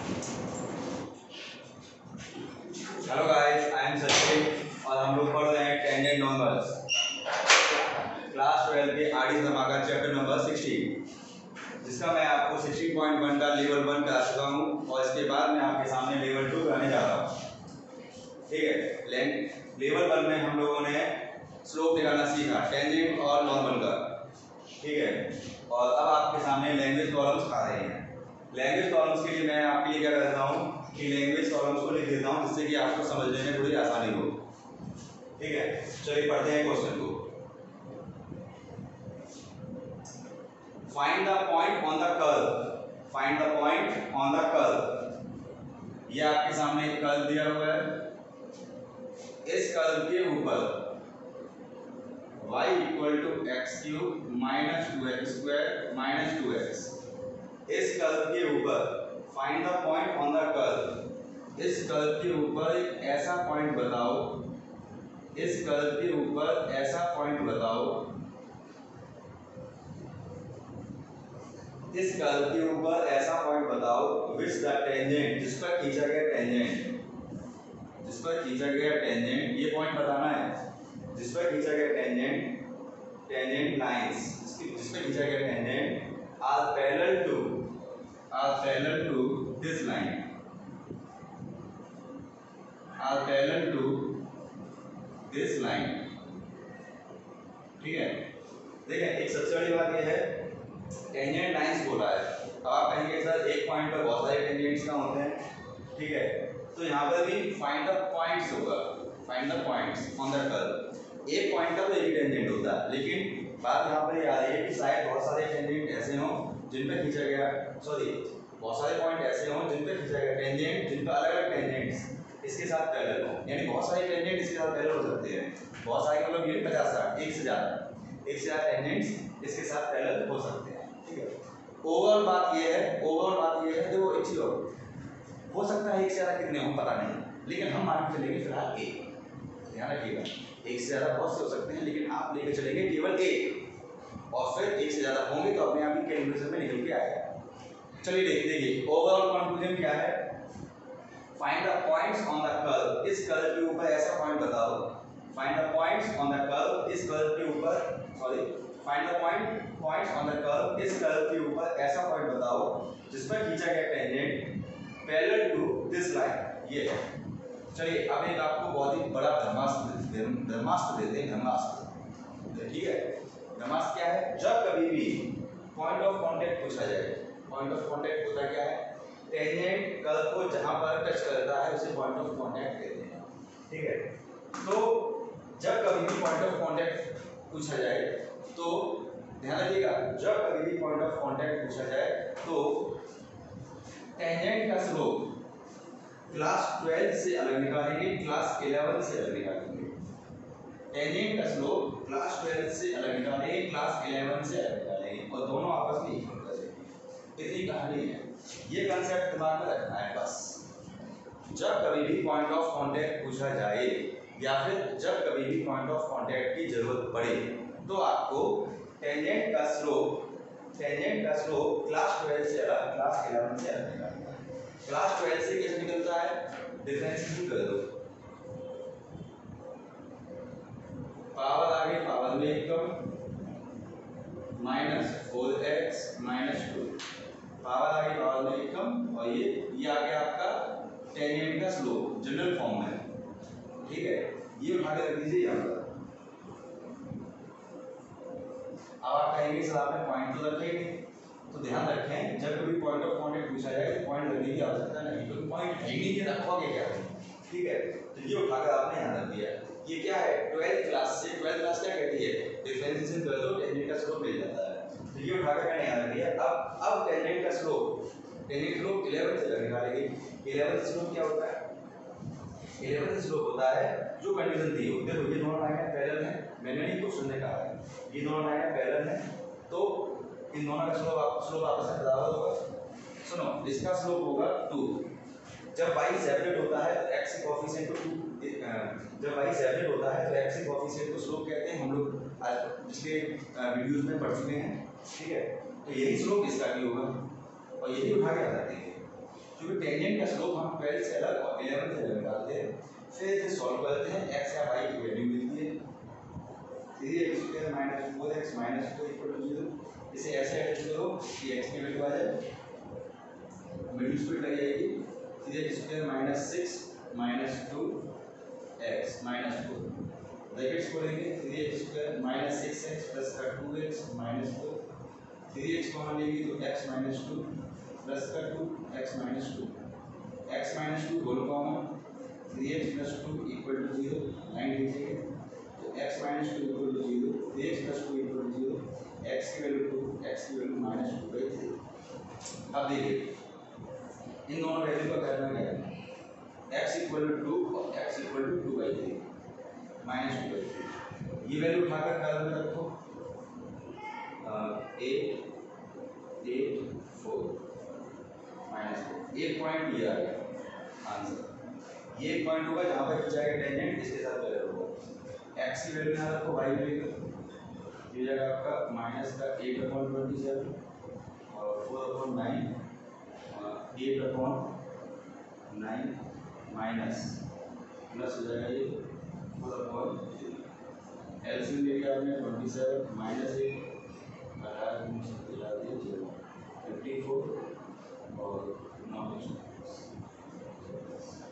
Hello guys, I am Sachin और हम लोग पढ़ रहे हैं टेंजेंट नंबर्स क्लास 12 के आरडी समाकर चैप्टर नंबर 16, जिसका मैं आपको 16.1 का लेवल 1 करा चुका हूँ और इसके बाद मैं आपके सामने लेवल 2 कराने जा रहा हूँ। ठीक है, लेवल 1 में हम लोगों ने स्लोप निकालना सीखा, टेंजेंट और नॉर्मल का। ठीक है, और अब आपके सामने लैंग्वेज प्रॉब्लम्स आ रहे हैं। लैंग्वेज प्रॉब्लम्स के लिए मैं आपके लिए क्या कर देता हूँ कि लैंग्वेज प्रॉब्लम्स को लिख देता हूँ, जिससे कि आपको समझने में थोड़ी आसानी हो। ठीक है, चलिए पढ़ते हैं क्वेश्चन को। Find the point on the curve. Find the point on the curve. ये आपके सामने एक कर्व दिया हुआ है। इस कर्व के ऊपर y equal to x cube minus 2x² minus 2x। इस कर्व के ऊपर find the point on the curve. इस कर्व के ऊपर एक ऐसा पॉइंट बताओ, इस कर्व के ऊपर ऐसा पॉइंट बताओ, इस कर्व के ऊपर ऐसा पॉइंट बताओ विच द टेंजेंट, जिस पर खींचा गया टेंजेंट, जिस पर खींचा गया टेंजेंट, ये पॉइंट बताना है, जिस पर खींचा गया टेंजेंट, टेंजेंट लाइंस, जिस पर खींचा गया tangent are parallel to this line, are parallel to this line. ठीक है, देखिए एक सबसे बड़ी बात यह है, टेंजेंट लाइंस बोला है। अब आप कहेंगे सर एक पॉइंट पर बहुत सारे टेंजेंट्स का होते हैं। ठीक है, तो यहाँ पर भी फाइंड द पॉइंट्स होगा, find the points on the curve. एक पॉइंट का तो एक ही टेंजेंट होता है, लेकिन बात यहाँ पर ये आ रही है कि शायद बहुत सारे टेंजेंट ऐसे हों जिन पे खींचा गया, बहुत सारे पॉइंट ऐसे हों जिन पे खींचा गया टेंजेंट, जिन पर अलग अलग टेंजेंट्स इसके साथ पैरेलल हो, यानी बहुत सारे टेंजेंट इसके साथ पैरेलल हो सकते हैं। बहुत सारे मतलब ये 50 एक से ज़्यादा टेंजेंट्स इसके साथ पैरेलल हो सकते हैं। ठीक है, ओवरऑल बात ये है, देखो एक चीज हो सकता है एक से ज़्यादा कितने हो पता नहीं, लेकिन हम मान के चलेंगे फिलहाल एक। ध्यान रखिएगा, एक से ज़्यादा बहुत से हो सकते हैं, लेकिन आप लेकर चलेंगे केवल एक, और फिर एक से ज़्यादा होंगे तो अपने आप ही कैलकुलेशन में निकल के आएगा। चलिए देखिए ओवरऑल कंक्लूजन क्या है। Find the points on the curve. इस कर्व के ऊपर ऐसा पॉइंट बताओ, find the points on the curve. इस कर्व के ऊपर find the points on the curve. इस कर्व के ऊपर ऐसा पॉइंट बताओ जिस पर खींचा गया tangent parallel to this line, ये है। चलिए अब एक आपको बहुत ही बड़ा धर्मास्त्र देते हैं, धर्मास्त्र। ठीक है, धर्मास्त्र क्या है? जब कभी भी पॉइंट ऑफ कांटेक्ट पूछा जाए, पॉइंट ऑफ कांटेक्ट होता क्या है? टेंजेंट कर्व को जहां पर टच करता है उसे पॉइंट ऑफ कांटेक्ट कहते हैं। ठीक है, तो जब कभी भी पॉइंट ऑफ कांटेक्ट पूछा जाए तो ध्यान रखिएगा, जब कभी भी पॉइंट ऑफ कांटेक्ट पूछा जाए तो टेंजेंट का स्लोप क्लास 12 से अलग निकालेंगे, क्लास 11 से अलग निकालेंगे। टेंजेंट का स्लोप क्लास 12 से अलग निकालेंगे, क्लास 11 से अलग निकालेंगे, और दोनों आपस में इक्वल करेंगे। इतनी कहानी है, ये कंसेप्ट दिमाग में रखना है बस। जब कभी भी पॉइंट ऑफ कांटेक्ट पूछा जाए या फिर जब कभी भी पॉइंट ऑफ कांटेक्ट की जरूरत पड़े तो आपको टेंजेंट का स्लोप क्लास 12 से अलग, क्लास 11 से अलग निकालना है। क्लास 12 से कैसे निकलता है? डिफरेंशिएट कर दो, पावर आगे पावर में एकम माइनस 4x माइनस 2, पावर आगे पावर में एकम, और ये आ गया आपका टेंजेंट का स्लोप जनरल फॉर्म में। ठीक है, ये उठा के रख दीजिए यहाँ पर। अब आप कहेंगे सर आपने पॉइंट तो रखे नहीं, तो ध्यान रखें जब कभी पॉइंट ऑफ कांटेक्ट पूछा जाए तो पॉइंट रखने की आवश्यकता नहीं, क्योंकि पॉइंट है ही नहीं, ये रखोगे क्या? ठीक है, तो ये उठाकर आपने यहाँ रख दिया। ये क्या है? 12th क्लास क्या कहती है? डिफरेंशिएशन कर दो, टेंजेंट का स्लोप मिल जाता है। तो ये उठाकर मैंने यहाँ रख दिया। अब टेंजेंट का स्लोप 11 से निकालेंगे। 11th स्लोप क्या होता है? 11th स्लोप होता है जो कंडीशन दी हो। देखो ये दोनों लाइनें पैरेलल हैं, मैंने नहीं क्वेश्चन में कहा है, ये दोनों लाइनें पैरेलल हैं, तो इन दोनों का स्लोप आपस में बराबर होगा। सुनो, इसका स्लोप होगा 2। जब y सेपरेट होता है तो x के कोएफिशिएंट को 2, जब y सेपरेट होता है तो x के कोएफिशिएंट को स्लोप कहते हैं। हम लोग आज पिछले वीडियोस में पढ़ चुके हैं। ठीक है, तो यही स्लोप इसका भी होगा, और यही उठा के आ जाते हैं, क्योंकि टेंजेंट का स्लोप हम 12 से अलग और 11 से अलग निकालते हैं, फिर इसे सॉल्व करते हैं, x या y की वैल्यू मिलती है 3x² - 4x - 2 = 0। इसे ऐसे एडजस्ट करो कि x की वैल्यू आ जाए, मिडिल स्क्वायर लग जाएगी 3x² - 6 - 2x - 4 ब्रैकेट्स खोलेंगे 3x² - 6x + 2x - 4 3x common लेंगे तो x - 2 + 2x - 2 x - 2 whole common 3x + 2 = 0 line लीजिए तो x - 2 = 0 3x + 2 = 0 x की वैल्यू 2 x की वैल्यू -2/3। अब देखिए इन दोनों वैल्यू का करना क्या है, x = 2 और x = 2/3 -2/3 ये वैल्यू उठाकर कॉलम में रखो 8 8 4 -4 एक पॉइंट ये आ गया आंसर। ये एक पॉइंट होगा जहाँ पर खिंचाएगा टेंजेंट, इसके साथ पैरेलल होगा। x की वैल्यू ना रखो y की वैल्यू ये जाएगा आपका -8/27 और 4/9 8/9 माइनस प्लस हो जाएगा ये 4/3 एलसीएम ले लिया आपने 27 -8 54 और 9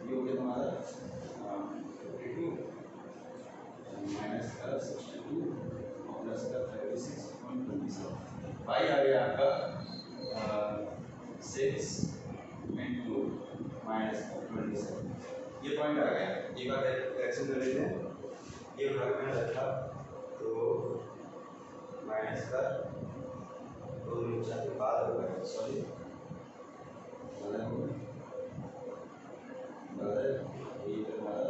ये हो गया तुम्हारा 52 माइनस का 62 और प्लस का 36.27 भाई आ गया आपका 6 × -27 ये पॉइंट आ गया। एक बार करेक्शन कर लेते हैं, ये भाग में रखा तो माइनस का 2 के बाद होगा, सॉरी ये हमारा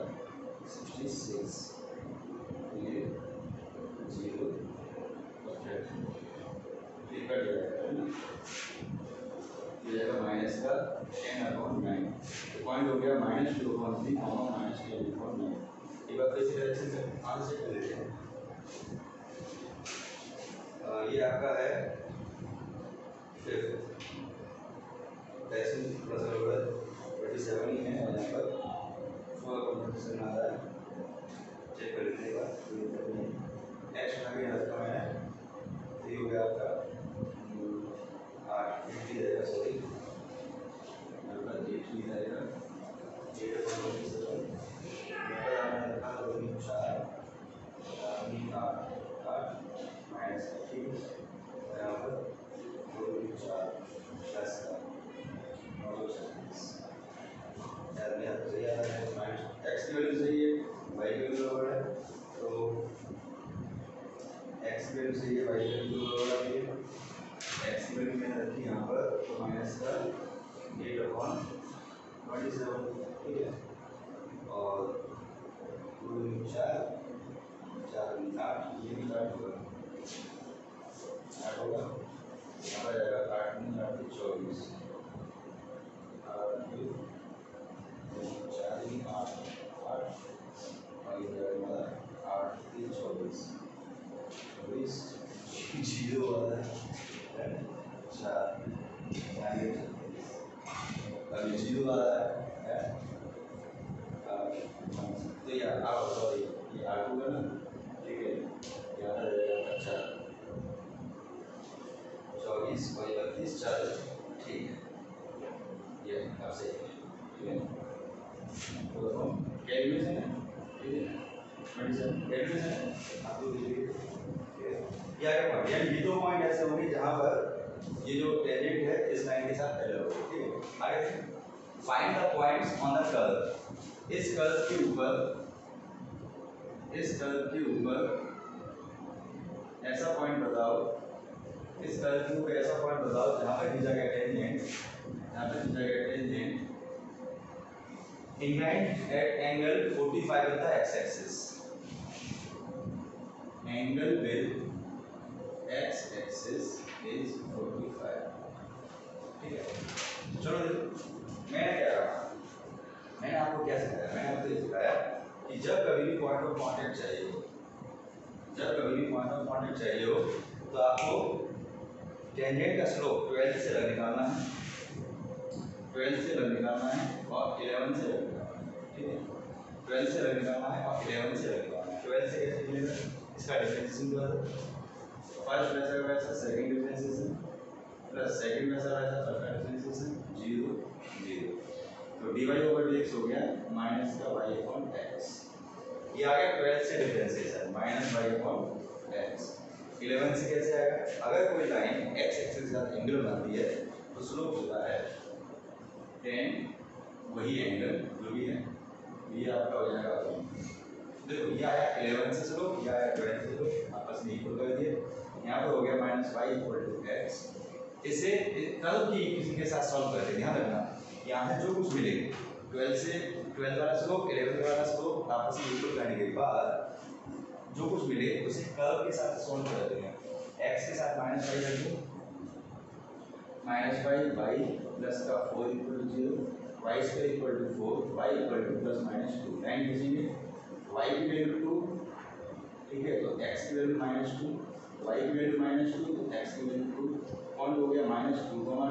66 ये 0 और फिर कट जाएगा ये जाएगा माइनस का 10/9 तो पॉइंट हो गया -2/3 -10/9। एक बार फिर से करेक्शन से आगे से कर लेते हैं। ये आपका है फिर करेक्शन प्लस होगा 27 ही है और यहाँ पर 4/27 आ रहा है, चेक कर लीजिएगा एक्स बना के रखा मैंने तो ये हो गया आपका 8 50 जाएगा, सॉरी आपका 8 ही जाएगा 8/27 आपने रखा 2 4 8 माइनस 30 यहाँ पर 2 4 प्लस का 936 यार मैं आपको सही आ रहा है माइनस एक्स की वैल्यू सही है वाई की वैल्यू बराबर है तो एक्स की वैल्यू सही है वाई की वैल्यू बराबर है एक्स की वैल्यू मैंने रखी यहाँ पर तो माइनस का 8/27 ठीक है और 2 4 8 ये भी 8 होगा 8 होगा यहाँ पर जाएगा 8 में 8 24 4 8 और ये जाएगा हमारा 8 3 24 जीरो वाला है 4 अभी जीरो वाला है तो यार आप सॉरी ये R2 है ना, ठीक है यहाँ पर जाएगा अच्छा 24 और 32 4 ठीक है ये अब सही है ठीक है तो कैलकुलेशन है ठीक है मेडिसिन कैलकुलेशन है आपको दीजिए क्या पॉइंट यानी ये 2 पॉइंट ऐसे होंगे जहाँ पर ये जो टेंजेंट है इस लाइन के साथ पैरेलल होगा, ठीक है। आगे find the points on the curve, इस कर्व के ऊपर ऐसा पॉइंट बताओ, इस कर्व के ऊपर ऐसा पॉइंट बताओ जहाँ पर खींचा गया टेंजेंट, यहाँ पर खींचा गया tangent inclined at angle 45 with the x axis, angle with x axis is 45, ठीक है। चलो मैंने क्या कहा, मैंने आपको क्या सिखाया, मैंने आपको ये सिखाया कि जब कभी भी पॉइंट ऑफ कांटेक्ट चाहिए हो, जब कभी भी पॉइंट ऑफ कांटेक्ट चाहिए हो तो आपको टेंजेंट का स्लोप 12 से अलग निकालना है, 12 से लग निकालना है और 11 से लग निकालना है, ठीक है। 12 से लग निकालना है और 11 से लग निकालना है। 12 से कैसे मिलेगा, इसका डिफरेंशिएशन क्या है, फर्स्ट वैसा वैसा सेकंड डिफरेंशिएशन प्लस सेकंड वैसा वैसा थर्ड का डिफरेंशिएशन 0 0। तो dy/dx हो गया माइनस का y/x। ये आ गया 12 से डिफरेंशिएशन माइनस y/x। 11 से कैसे आएगा, अगर कोई लाइन x एक्सिस के साथ एंगल बनाती है तो स्लोप होता है tan वही एंगल जो भी है, ये आपका हो जाएगा। देखो ये आया 11 से स्लोप, ये आया 12 से स्लोप, आपस में इक्वल कर दिए। यहाँ पे हो गया माइनस y/x। इसे कर्व की किसी के साथ सॉल्व करके ध्यान रखना, यहाँ से जो कुछ मिले 12 वाला स्लोप 11 वाला स्लोप आपस में इक्वल करने के बाद जो कुछ मिले उसे कर्व के साथ सॉल्व करते हैं। x के साथ माइनस y रख दो, माइनस y प्लस का 4 = 0, y² = 4, y = plus minus 2। Line खींचेंगे, y की वैल्यू 2, ठीक है, तो x की वैल्यू -2, y की वैल्यू -2, तो x की वैल्यू 2। पॉइंट हो गया -2, 2 और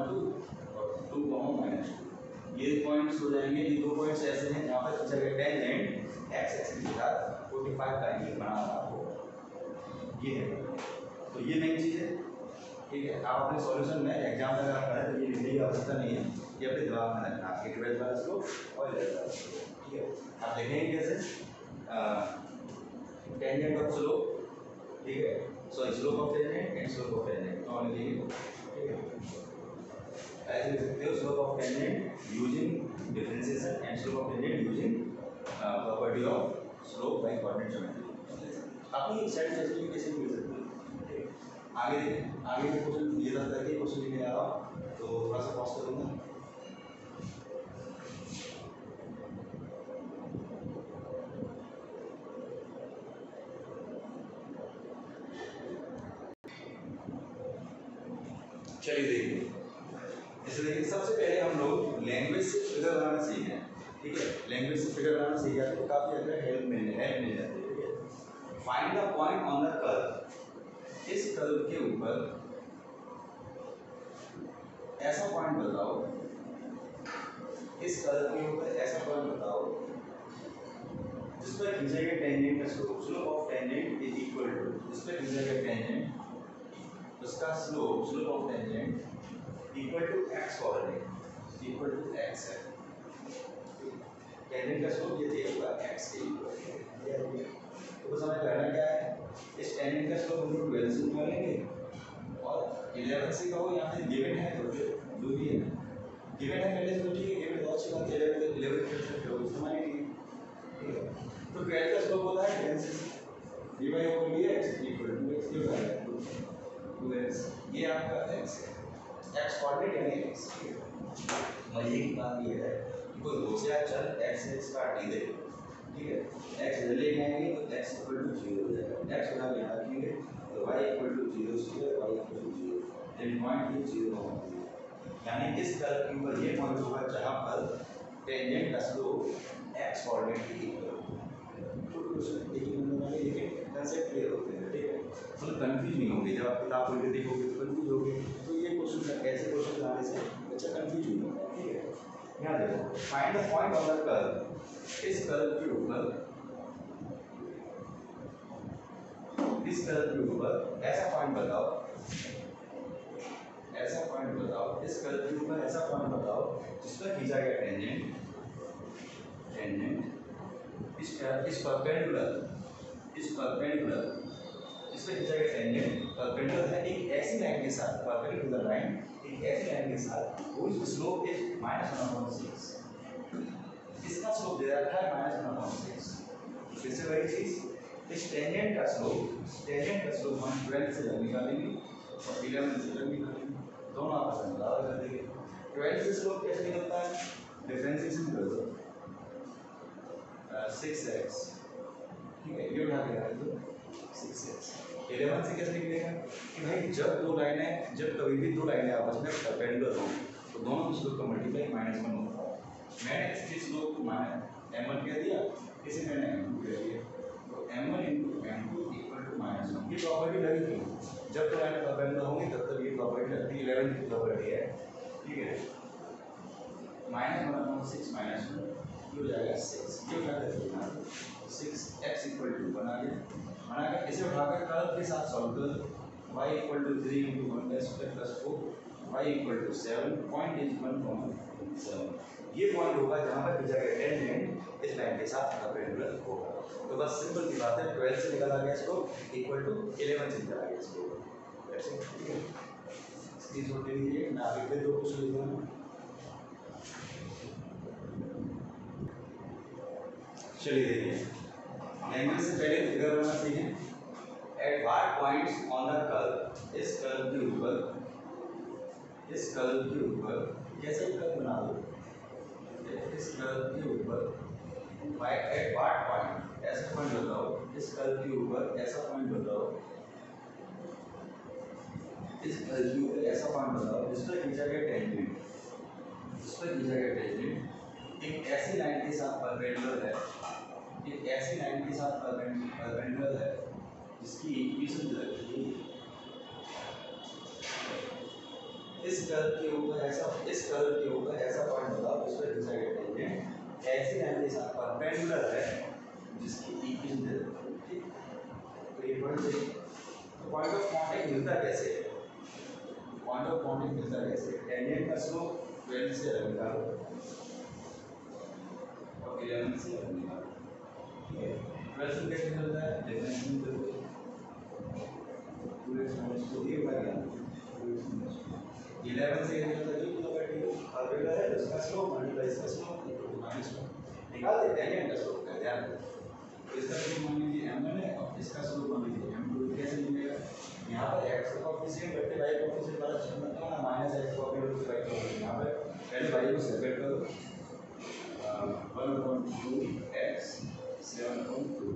2, -2। ये पॉइंट्स हो जाएंगे, ये दो पॉइंट्स ऐसे हैं जहाँ पर खींचा गया टेंजेंट x एक्सिस के साथ 45 का एंगल बनाना आपको, ये है। तो ये मेन चीज़ है, ठीक है। आप अपने सॉल्यूशन में एग्जाम में अगर पढ़ें तो ये लिखने की आवश्यकता नहीं है, ये अपने दिमाग में रखना, आपके 12 वाला स्लोप और 11 वाला स्लोप, ठीक है। आप देखेंगे कैसे टेंजेंट ऑफ स्लोप, ठीक है, sorry slope of tangent and slope of tangent तो लिखेंगे, ठीक है। ऐसे लिख सकते हो slope of tangent using differentiation and slope of tangent using property of slope by coordinate geometry. अपनी साइड जस्टिफिकेशन भी लिख सकते हो। आगे देखें, आगे के क्वेश्चन ये था करके क्वेश्चन लिखने आ रहा हूँ तो थोड़ा सा पॉज करूँगा। चलिए देखिए, जैसे देखिए सबसे पहले हम लोग लैंग्वेज से फिगर बनाना सीखे हैं, ठीक है। लैंग्वेज से फिगर बनाना सीख जाते तो काफ़ी अच्छा हेल्प मिल जाती है, ठीक है। Find the point on the curve, इस कर्व के ऊपर ऐसा पॉइंट बताओ, इस कर्व के ऊपर ऐसा पॉइंट बताओ जिस पर खींचा गया टेंजेंट का slope, slope of tangent is equal to, जिस पर खींचा गया टेंजेंट उसका slope, slope of tangent equal to x coordinate, equal to x है। टेंजेंट का स्लोप ये दिया हुआ x के इक्वल है। तो बस हमें करना क्या है, इस टेंजेंट का स्लोप हम लोग 12 से निकालेंगे और 11 से कहो यहाँ पे गिवन है तो जो भी है गिवन है पहले से तो ठीक है, गिवन बहुत अच्छी बात है, 11 कर सकते हो इस्तेमाल नहीं, ठीक है। तो 12 का स्लोप होता है 10 से dy/dx इक्वल टू x, ये होता है 2x, ये आपका x है, x कोऑर्डिनेट यानी x, और ये की बात ये है कि कोई दूसरा चल x काट दे, ठीक है, x इधर लेके आएंगे तो x इक्वल टू 0 हो जाएगा, x उधर यहाँ रखेंगे तो y equal to 0 0, y equal to 0, then point ये 0 होगा, यानी इस कर्व के ऊपर ये पॉइंट होगा जहाँ पर टेंजेंट का स्लोप x कोऑर्डिनेट के इक्वल होगा। क्वेश्चन एक ही नंबर वाले लेकिन कंसेप्ट क्लियर होते हैं, ठीक है, मतलब कंफ्यूज नहीं होंगे, जब आप किताब खोल के देखोगे तो कंफ्यूज होगे, तो ये क्वेश्चन ऐसे क्वेश्चन लाने से बच्चा कंफ्यूज नहीं होगा, ठीक है। यहाँ देखो find the point on the curve, इस कर्व के ऊपर, इस कर्व के ऊपर ऐसा पॉइंट बताओ, ऐसा पॉइंट बताओ, इस कर्व के ऊपर ऐसा पॉइंट बताओ जिस पर खींचा गया टेंजेंट, टेंजेंट इस परपेंडिकुलर, इस परपेंडिकुलर इस पे खींचा गया टेंजेंट परपेंडिकुलर है एक ऐसी लाइन के साथ, परपेंडिकुलर लाइन एक ऐसी लाइन के साथ whose स्लोप इज -1/6, इसका स्लोप दे रखा है -1/6। फिर से वही चीज, इस टेंजेंट का स्लोप हम 12 से निकालेंगे और 11 से निकालेंगे, दोनों आपस में बराबर कर देंगे। 12 से स्लोप कैसे निकलता है, डिफरेंशिएशन कर दो 6x, ठीक है, ये उठा के रख दो 6x। 11 से कैसे निकलेगा कि भाई जब दो लाइनें, जब कभी भी दो लाइनें आपस में परपेंडिकुलर हों तो दोनों के स्लोप का मल्टीप्लाई -1 होता है। मैंने इसके स्लोप को m1 कह दिया, इसे मैंने m2 कह दिया, तो m1 × m2 = -1। ये प्रॉपर्टी लगी थी, जब दो लाइनें परपेंडिकुलर होंगी तब तक ये प्रॉपर्टी लगती है, 11 की प्रॉपर्टी है, ठीक है। -1/6 -1 ये हो जाएगा 6। ये उठा कर देखना 6x इक्वल टू बना के इसे उठाकर कर्व के साथ सॉल्व कर y equal to 3 × 1² + 4 y equal to 7 point is 1,7। ये पॉइंट होगा जहाँ पर खींचा गया टेंजेंट इस लाइन के साथ परपेंडिकुलर होगा। तो बस सिंपल सी बात है, 12 से निकल आ गया इसको इक्वल टू 11 से निकल आ गया इसको। ठीक है, स्क्रीनशॉट ले लीजिए। मैं आगे फिर दो क्वेश्चन लिखता हूँ। चलिए देखिए, लैंग्वेज से पहले फिगर बनाना सीखें। At what points on the curve, इस कर्व के ऊपर कैसे कर्व बना दो, इस कर्व के ऊपर बाय एट व्हाट पॉइंट ऐसा पॉइंट बताओ, इस कर्व के ऊपर ऐसा पॉइंट बताओ, इस कर्व के ऊपर ऐसा पॉइंट बताओ जिस पर खींचा गया टेंजेंट, एक ऐसी लाइन के साथ परपेंडिकुलर है, एक ऐसी लाइन के साथ परपेंडिकुलर है जिसकी इक्वेशन जो है इस कर्व के ऊपर ऐसा पॉइंट बताओ जिस पर खींचा गया टेंजेंट ऐसी लाइन के साथ परपेंडिकुलर है जिसकी इक्वेशन दे दो। ठीक, तो ये पॉइंट है। तो पॉइंट ऑफ कांटेक्ट मिलता कैसे है? टेंजेंट का स्लोप 12 से 11 निकालो और 11 से 11 निकालो। ठीक है, 12 से कैसे निकलता है? डिफरेंस में तो 2x - 2 ये बार याद 11 से ये निकलता है जो और रेगुलर है उसका स्लोप मल्टीप्लाई इसका स्लोप -1 निकाल देते हैं। टेंजेंट का स्लोप का ध्यान रखो। इसका स्लोप मान लीजिए m1 है और इसका स्लोप मान लीजिए m2। कैसे मिलेगा? यहाँ पर x का कोएफिशिएंट बटे y का कोएफिशिएंट वाला चिन्ह बनता है ना, -x को अपने रूप से y को यहाँ पर पहले y को सेपरेट करो 1/2x 7/2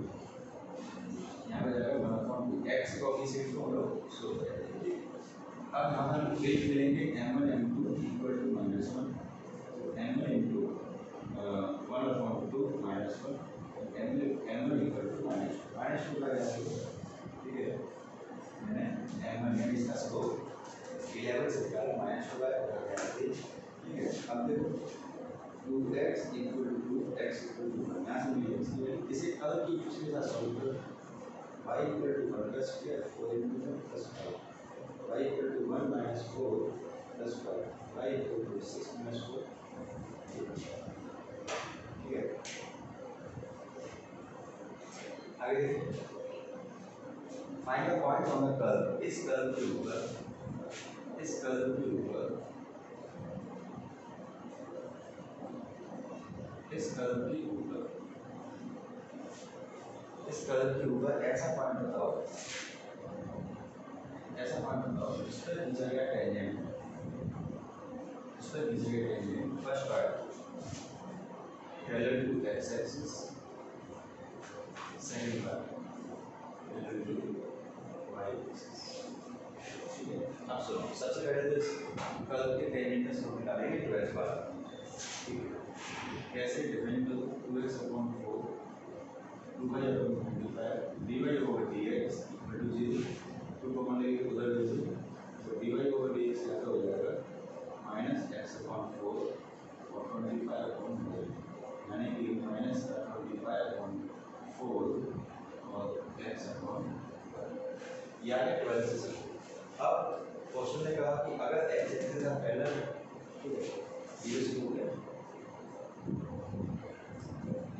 यहाँ पे जाएगा 1/2 x का कोएफिशिएंट को हम लोग सोल्व करेंगे। अब यहाँ पर वेट मिलेंगे m1 m2 equal to -1 m1 × 1/2 -1 m1 equal to -2 का जाएगा। ठीक है, मैंने m1 यानी इसका स्लोप 11 से निकाला -2 का। ठीक है, अब देखो 2x equal to 2x equal to यहाँ से मिलेगा इसे कर्व की इक्वेशन के साथ सॉल्व करो। y equal to 1 + 4 × 1 + 5 y equal to 1 - 4 + 5 y equal to 6 - 4। ठीक है, आगे देखिए। Find the point on the curve, इस कर्व के ऊपर ऐसा पॉइंट बताओ जिस पर खींचा गया tangent, first part parallel to x axis, second part parallel to y axis. ठीक है, अब सुनो, सबसे पहले तो इस कर्व के टेंजेंट का स्लोप निकालेंगे 12 बार। ठीक है, कैसे? Different 2x/4 2y/25 dy/dx equal to 0 2 को मान लेंगे उधर ले लो तो dy/dx क्या हो जाएगा -x/4 और 25/4 यानी कि -25/4 और x/, ये आ गया 12 से। अब क्वेश्चन ने कहा कि अगर x एक्सिस का पैरेलल है, ठीक है, ये स्लोप है,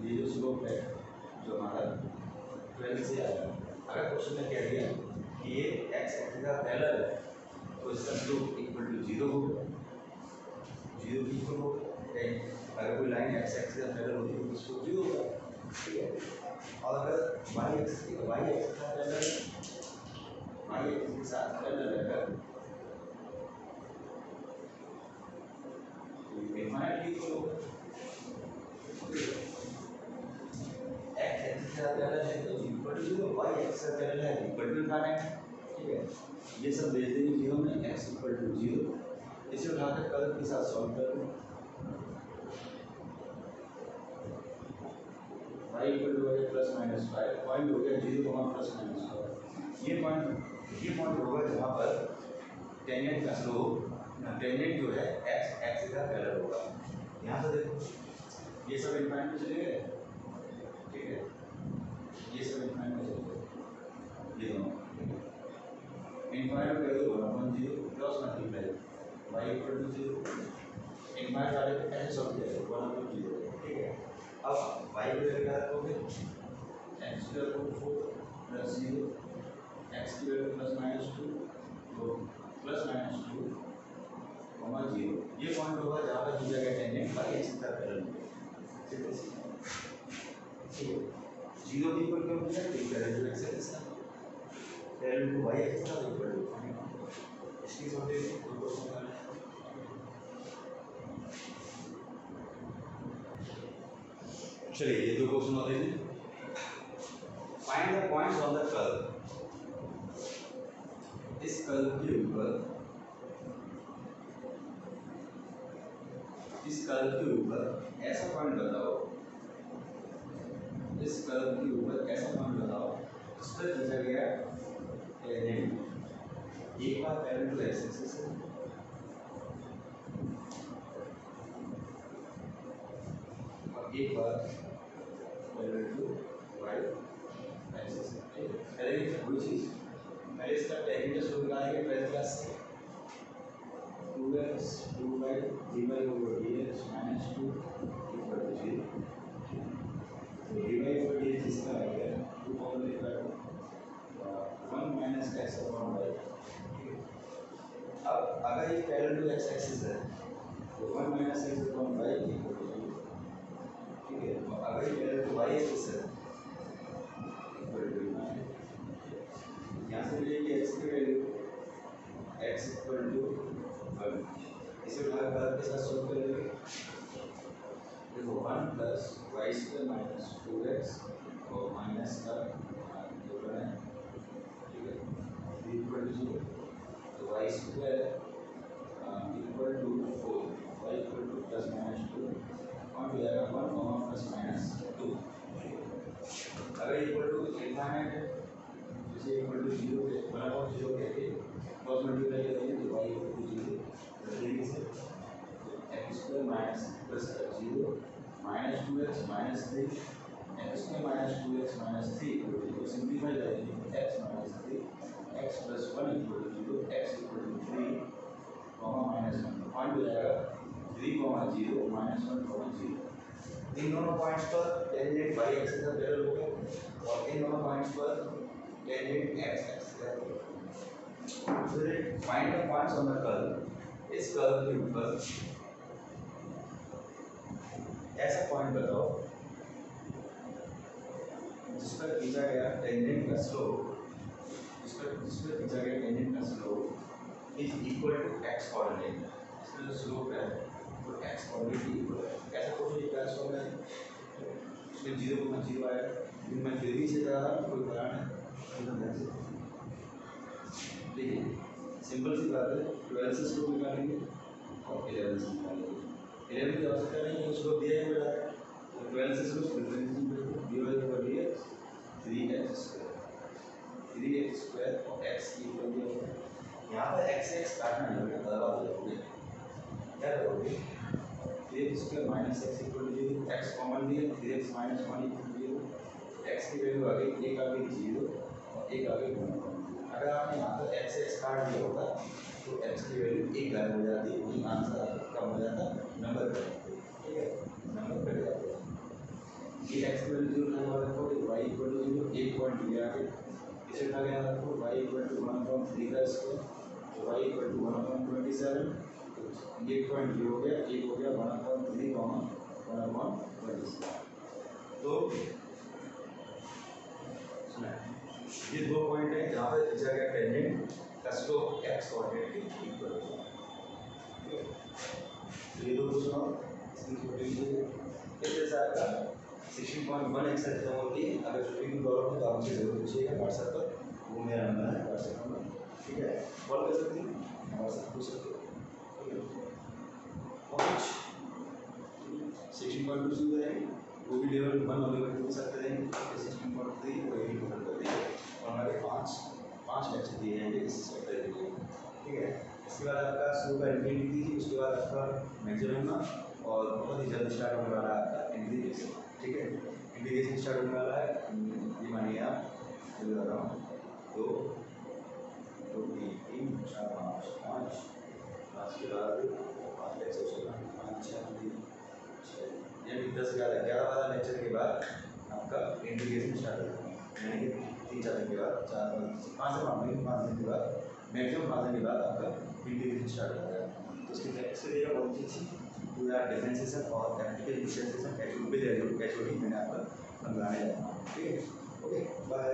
ये जो स्लोप है जो हमारा 12 से आया, अगर क्वेश्चन ने कह दिया कि ये x एक्सिस का पैरेलल है तो इसका स्लोप इक्वल टू 0 होगा, 0 की इक्वल होगा। अगर कोई लाइन x एक्सिस का पैरेलल होती है तो स्लोप 0 होगा। ठीक है, और अगर y एक्सिस का पैरेलल के साथ पैरेलल है तो इनफाइनाइटली इक्वल होगा। x एक्सिस का पैरेलल है तो इक्वल टू 0, y एक्सिस का पैरेलल है इक्वल टू इनफाइनाइट। ठीक है, ये सब भेज देंगे 0 में, x इक्वल टू 0। इसे उठाकर कर्व के साथ सॉल्व कर लो। y इक्वल टू +-5 पॉइंट हो गया 0, +-5। ये पॉइंट होगा जहाँ पर टेंजेंट का स्लोप, टेंजेंट जो है x एक्सिस का पैरेलल होगा। यहाँ से देखो ये सब इनफाइनाइट में चले गए, ठीक है, ये सब इनफाइनाइट में चले गए, ये दोनों infinite value 1/0 plus multiply y equal to 0, infinite वाले को ऐसे सॉल्व किया जाए 1/0, ठीक है। अब y की वैल्यू क्या रखोगे, x स्क्वायर को 4 प्लस 0, x की वैल्यू प्लस माइनस 2, तो प्लस माइनस 2 कॉमा 0, ये पॉइंट होगा जहाँ पर खींचा गया टेंजेंट y एक्सिस का पैरेलल होगा, ठीक है। 0 की इक्वल क्यों किया, तो पैरेलल टू x एक्सिस का, पैरेलल टू y एक्सिस का इक्वल टू इसकी छोटे दो क्वेश्चन करना है। चलिए ये दो क्वेश्चन होते हैं। Find the points on the curve, इस कर्व के ऊपर, इस कर्व के ऊपर ऐसा पॉइंट बताओ, इस कर्व के ऊपर ऐसा पॉइंट बताओ इस पर खींचा गया टेंजेंट एक बार पैरेलल टू x एक्सिस है और एक बार पैरेलल टू y एक्सिस है, ठीक है। पहले वही चीज, पहले इसका टेंजेंट शुरू कराएंगे 12th क्लास से, 2x 2y dy/dx -2 equal to 0, तो dy/dx इसका आ गया 2 कॉमन लेकर 1 माइनस x अपॉन y, ठीक है। अब अगर ये पैरेलल टू x एक्सिस है तो 1 minus x upon y equal to 0, ठीक है। और अगर ये पैरेलल टू y एक्सिस है इक्वल टू यहाँ से मिलेगी x की वैल्यू x इक्वल टू 1, इसे उठाकर के साथ सॉल्व करेंगे, देखो 1 plus y square minus 2x और माइनस का जो है, ठीक है, इक्वल टू 0, तो y square equal to 4, y equal to plus minus 2 और हो जाएगा 1 प्लस माइनस 2, अगर इक्वल टू इनफाइनाइट है जैसे इक्वल टू 0 के 1/0 कहते हैं क्रॉस मल्टीप्लाई करेंगे तो y इक्वल टू 0 रखेंगे से x square minus plus 0 minus 2x minus 3 x square minus 2x minus 3 equal to 0, simplify करेंगे x minus 3 x plus 1 equal to 0, x equal to 3 comma minus 1, point हो जाएगा 3 comma 0 minus 1 comma 0। इन दोनों points पर tangent y axis का parallel हो गया और इन दोनों पॉइंट्स पर टेंजेंट x एक्सिस का पैरेलल। फिर find the points on the curve, इस कर्व के ऊपर ऐसा पॉइंट बताओ जिस पर खींचा गया टेंजेंट का स्लोप, जिस पर खींचा गया टेंजेंट का slope is equal to x coordinate, इसका जो स्लोप है वो x कोऑर्डिनेट इक्वल है। कैसे कोई क्या स्लोप है, इसमें 0,0 आया, लेकिन मैं फिर भी इसे करा रहा हूँ, कोई कारण है, देखिए सिंपल सी बात है, 12 से स्लोप निकालेंगे और 11 से निकालेंगे, 11 की आवश्यकता नहीं है, स्लोप दिया है बेटा, तो 12 से स्लोप dy/dx 3x स्क्वायर और x की इक्वल दिया होगा, यहाँ पर x से x काटना नहीं होगा, बराबर हो जाओगे, क्या करोगे 3x square minus x equal to 0, x common दिया 3x minus 1 equal to 0, x की वैल्यू आ गई, एक आ गई 0 और एक आ गई 1। अगर आपने यहाँ पर x से x काट दिया होता तो x की वैल्यू 1 गायब हो जाती, वही आंसर कम हो जाता, नंबर कट जाते, ठीक है, नंबर कट जाते। ये x की वैल्यू 0 का रखो, y इक्वल टू 0, 1 पॉइंट दिया है, इसे उठा के रखो y इक्वल टू 1/3 का स्क्वायर, तो y इक्वल टू 1/27, ये पॉइंट हो गया, एक हो गया 1/3 कॉमा 1/27। तो ये दो पॉइंट है जहाँ पर खींचा गया टेंजेंट का स्लोप x कोऑर्डिनेट के इक्वल होगा, ठीक है। तो ये दो क्वेश्चन और इसकी छोटी लीजिए, इस जैसा का 16.1 एक्सरसाइज खत्म होती है। अगर छोटी की प्रॉब्लम है तो आप मुझे जरूर पूछिएगा व्हाट्सएप पर, वो मेरा नंबर है व्हाट्सएप नंबर, ठीक है, कॉल कर सकते हैं, व्हाट्सएप पूछ सकते हैं, ठीक है। और 16.2 शुरू करेंगे, वो भी लेवल 1 और लेवल 2 के साथ करेंगे, 16.3 वो यही टोटल कर देंगे और हमारे 5 लेक्चर दिए जाएंगे इस चैप्टर के लिए, ठीक है। इसके बाद आपका शुरू का इंफिनिटी, उसके बाद आपका मैक्सिमम और बहुत ही जल्द स्टार्ट होने वाला है आपका इंटीग्रेशन। ठीक है, इंटीग्रेशन स्टार्ट होने वाला है। ये मानिए आप बता रहा हूँ 2 2 3 4 5 5 5 के बाद 5 लेक्चर चला 5 6 ये भी 10 11 लेक्चर के बाद आपका इंटीग्रेशन स्टार्ट होगा। यानी कि 3-4 दिन के बाद 5 से 5 दिन के बाद मैक्सिमम 5 दिन के बाद आपका इंटीग्रेशन स्टार्ट हो जाएगा। तो उसकी प्रैक्टिस करिएगा बहुत अच्छी। पूरा डिफरेंशिएशन और प्रैक्टिकल डिफरेंशिएशन एचओडी मैंने आपका समझाने जा रहा हूँ। ठीक है, ओके बाय।